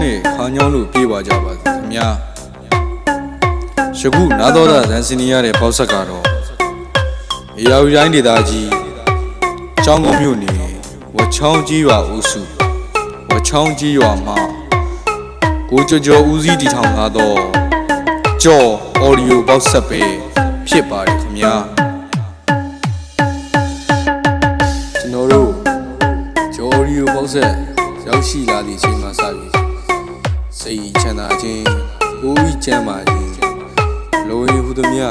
နဲ့ခါညောင်းလို့ပြေးပါကြပါခင်ဗျာယခုနာတော်တာဇန်စင်နီရတဲ့ပေါက်ဆက်ကတော့အရာဝတိုင်းဒေသကြီးကျောင်းကုန်းမြို့နယ်ဝချောင်းကြီးရွာဦးစုဝချောင်းကြီးရွာမှာကိုကျော်ဦးစီးတည်ထောင်ထားသောကြော်အော်ဒီယိုပေါက်ဆက်ပဲဖြစ်ပါတယ်ခင်ဗျာကျွန်တော်တို့ကြော်အော်ဒီယိုပေါက်ဆက်ရောက်ရှိလာသည့်အချိန်မှာစပြီးစိတ်ချမ်းသာခြင်းကိုယ်ဤကျမ်းမာခြင်းလိုရင်းဟုသမျှ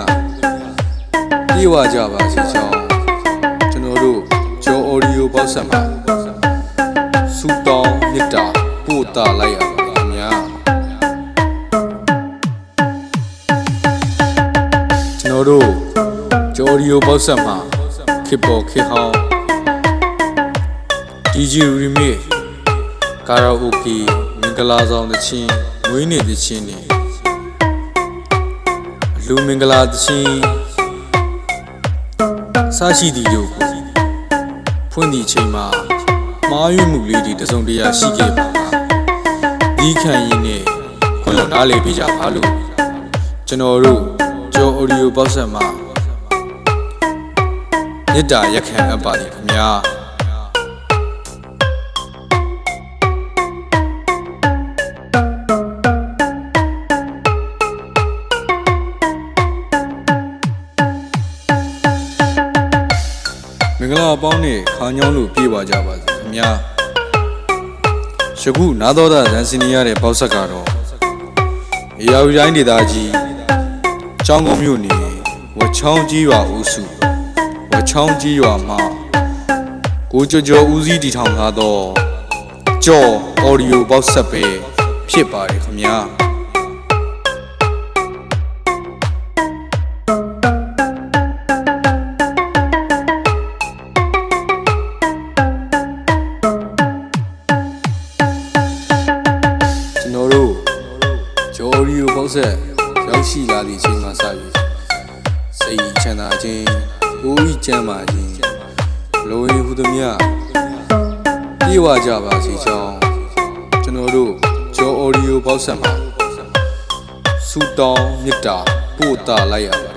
ပြေဝကြပါစေကြောင်းကျွန်တော်တို့ကြော်အော်ဒီယိုပေါက်ဆက်မှာစူတောင်းမြတ်တာပို့တာလိုက်ရပါတယ်ခင်ဗျာကျွန်တော်တို့ကြော်အော်ဒီယိုပေါက်ဆက်မှာခေပေါ်ခေဟောင်း DJ remix ကာရာအိုကေမင်္ဂလာဆောင်သချင်းငွေနေသချင်းတွေလူမင်္ဂလာသချင်းစရှိသည်တို့ကိုဖွင့်သည့်အချိန်မှာမှားယွင်းမှုလေးတွေတစုံတရာရှိခဲ့ပါကဒီခံရင်းနဲ့ခွင့်လွှတ်နားလည်ပေးကြပါလို့ကျွန်တော်တို့ကြော်အော်ဒီယိုပေါက်ဆက်မှာမေတ္တာရက်ခံအပ်ပါတယ်ခင်ဗျာမင်္ဂလာပေါင်းနဲ့ခါညောင်းလို့ပြေးပါကြပါစေခင်ဗျာယခုနာတော်တာဇန်စင်နီရတဲ့ပေါက်ဆက်ကတော့အရာဝတိုင်းဒေသကြီးကျောင်းကုန်းမြို့နယ်ဝချောင်းကြီးရွာဦးစုဝချောင်းကြီးရွာမှာကိုကျော်ဦးစီးတည်ထောင်ထားသောကြော်အော်ဒီယိုပေါက်ဆက်ပဲဖြစ်ပါတယ်ခင်ဗျာကြော်အော်ဒီယိုပေါက်ဆက်ရောက်ရှိလာသည့်အချိန်မှာစပြီးစိတ်ချမ်းသာခြင်းကိုယ်ဤကျမ်းမာခြင်းလိုရင်းဟုသမျှပြေဝကြပါစေကြောင်းကျွန်တော်တို့ကြော်အော်ဒီယိုပေါက်ဆက်မှာစူတောင်းမြတ်တာပို့တာလိုက်ရ